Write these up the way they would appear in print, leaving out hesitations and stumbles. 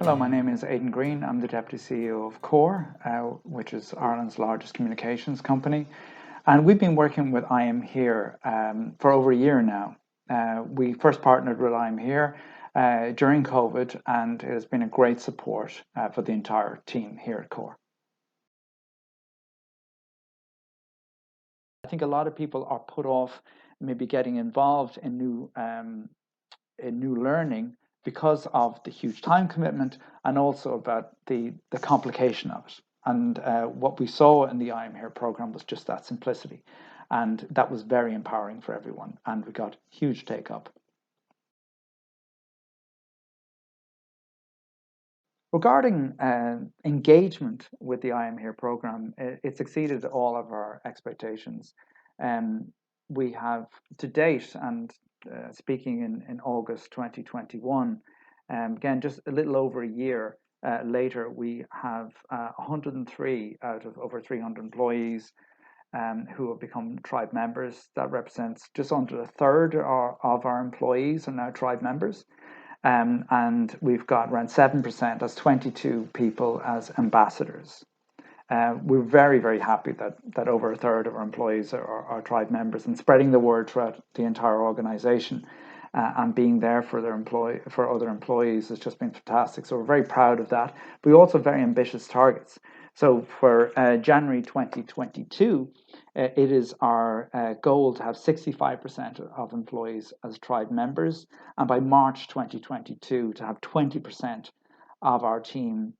Hello, my name is Aidan Green. I'm the Deputy CEO of Core, which is Ireland's largest communications company. And we've been working with I Am Here for over a year now. We first partnered with I Am Here during COVID, and it has been a great support for the entire team here at Core. I think a lot of people are put off maybe getting involved in new learning because of the huge time commitment and also about the complication of it. And what we saw in the I Am Here program was just that simplicity. And that was very empowering for everyone. And we got huge take up. Regarding engagement with the I Am Here program, it's exceeded all of our expectations. Um, we have to date, and speaking in August 2021, again, just a little over a year later, we have 103 out of over 300 employees who have become tribe members. That represents just under a third of our employees are now tribe members. And we've got around 7%, that's 22 people as ambassadors. We're very, very happy that over a third of our employees are tribe members, and spreading the word throughout the entire organisation and being there for for other employees has just been fantastic. So we're very proud of that. We also have very ambitious targets. So for January 2022, it is our goal to have 65% of employees as tribe members, and by March 2022 to have 20% of our team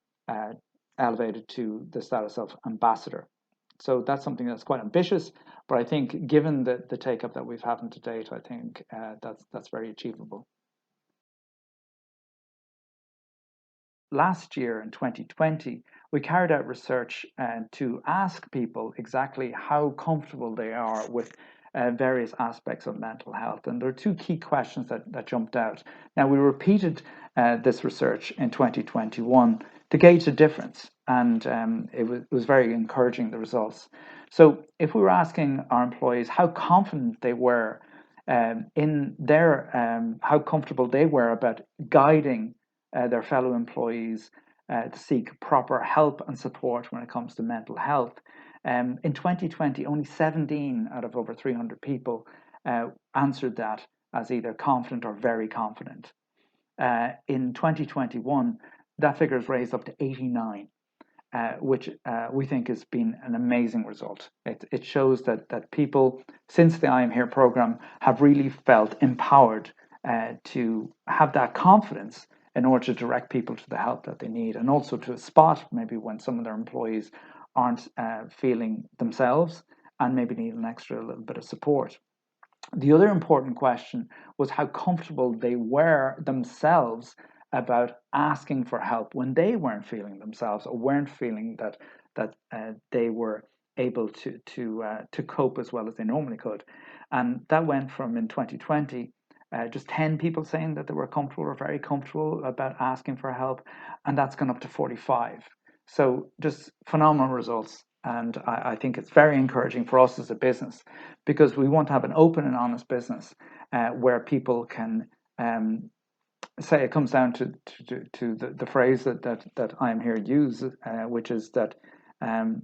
elevated to the status of ambassador. So that's something that's quite ambitious, but I think given the take up that we've had to date, I think that's very achievable. Last year in 2020, we carried out research to ask people exactly how comfortable they are with various aspects of mental health. And there are two key questions that jumped out. Now, we repeated this research in 2021 to gauge the difference, and it was very encouraging, the results. So, if we were asking our employees how confident they were how comfortable they were about guiding their fellow employees to seek proper help and support when it comes to mental health. In 2020, only 17 out of over 300 people answered that as either confident or very confident. In 2021, that figure is raised up to 89. Which we think has been an amazing result. It shows that people, since the I Am Here program, have really felt empowered to have that confidence in order to direct people to the help that they need, and also to spot maybe when some of their employees aren't feeling themselves and maybe need an extra little bit of support. The other important question was how comfortable they were themselves about asking for help when they weren't feeling themselves or weren't feeling that they were able to cope as well as they normally could. And that went from, in 2020, just 10 people saying that they were comfortable or very comfortable about asking for help, and that's gone up to 45. So just phenomenal results. And I think it's very encouraging for us as a business, because we want to have an open and honest business where people can say, it comes down to the phrase that I'm here to use, which is that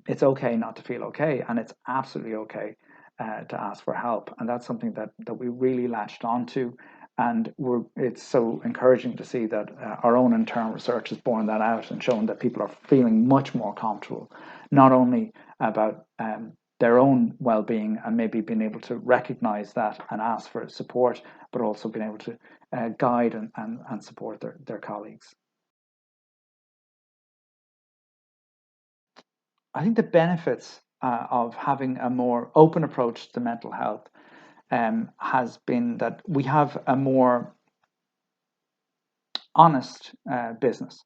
it's okay not to feel okay, and it's absolutely okay to ask for help. And that's something that we really latched onto. And it's so encouraging to see that our own internal research has borne that out and shown that people are feeling much more comfortable, not only about their own well-being and maybe being able to recognize that and ask for support, but also being able to guide and support their colleagues. I think the benefits of having a more open approach to mental health has been that we have a more honest business.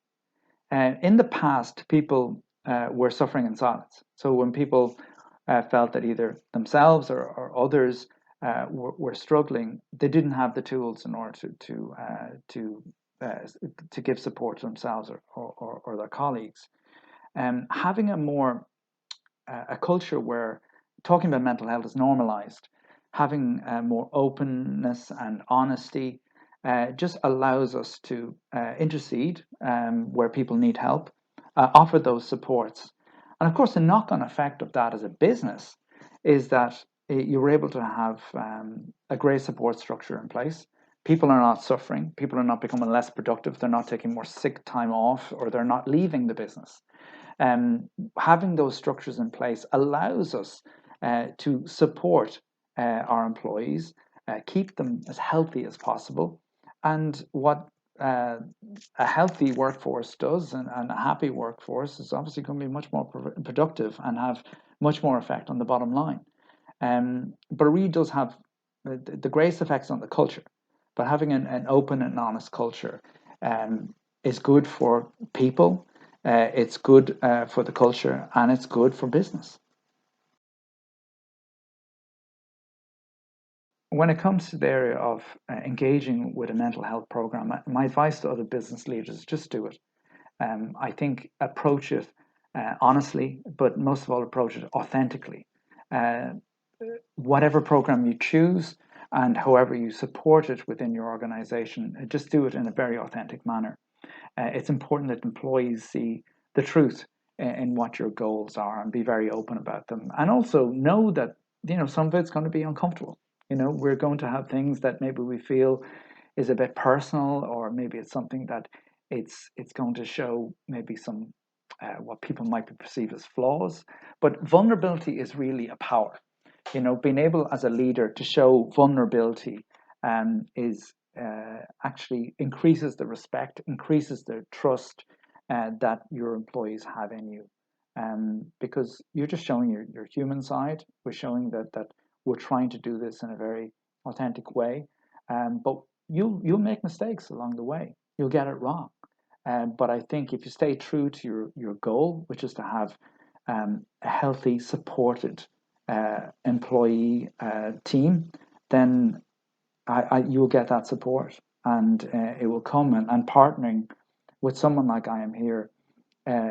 In the past, people were suffering in silence. So when people felt that either themselves or others were struggling, they didn't have the tools in order to give support to themselves or their colleagues. Having a culture where talking about mental health is normalized, having more openness and honesty, just allows us to intercede where people need help, offer those supports. And of course, the knock on effect of that as a business is that you're able to have a great support structure in place. People are not suffering, people are not becoming less productive, they're not taking more sick time off, or they're not leaving the business. Having those structures in place allows us to support our employees, keep them as healthy as possible. And what a healthy workforce does, and a happy workforce, is obviously going to be much more productive and have much more effect on the bottom line. But it really does have the greatest effects on the culture. But having an open and honest culture is good for people, it's good for the culture, and it's good for business. When it comes to the area of engaging with a mental health program, my advice to other business leaders is just do it. I think approach it honestly, but most of all, approach it authentically. Uh, whatever program you choose and however you support it within your organization, just do it in a very authentic manner. It's important that employees see the truth in what your goals are and be very open about them. And also know that, some of it's going to be uncomfortable. We're going to have things that maybe we feel is a bit personal, or maybe it's something that it's going to show maybe some what people might perceive as flaws. But vulnerability is really a power. Being able as a leader to show vulnerability is actually increases the respect, increases the trust that your employees have in you. Because you're just showing your human side. We're showing that we're trying to do this in a very authentic way. But you'll make mistakes along the way. You'll get it wrong. But I think if you stay true to your goal, which is to have a healthy, supported employee team, then you'll get that support, and it will come. And partnering with someone like I am here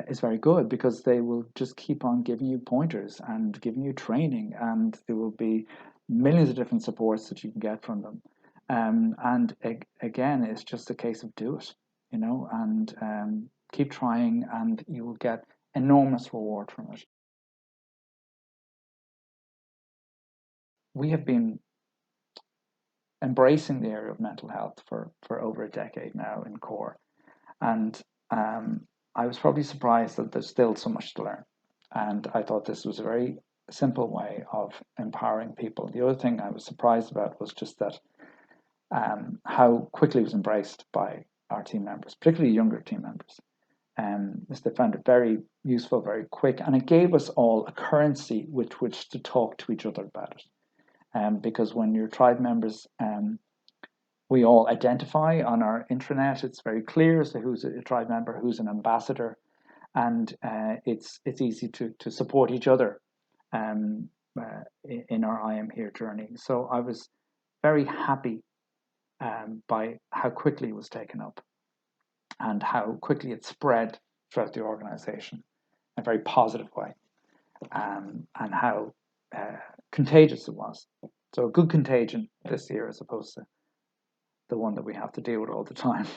is very good, because they will just keep on giving you pointers and giving you training, and there will be millions of different supports that you can get from them. And again, it's just a case of do it, and keep trying, and you will get enormous reward from it. We have been embracing the area of mental health for over a decade now in Core. And I was probably surprised that there's still so much to learn. And I thought this was a very simple way of empowering people. The other thing I was surprised about was just that how quickly it was embraced by our team members, particularly younger team members. They found it very useful, very quick, and it gave us all a currency with which to talk to each other about it. Because when your tribe members, we all identify on our intranet, it's very clear as to who's a tribe member, who's an ambassador, and it's easy to support each other in our I Am Here journey. So I was very happy by how quickly it was taken up and how quickly it spread throughout the organization in a very positive way, and how contagious it was. So a good contagion this year, as opposed to the one that we have to deal with all the time.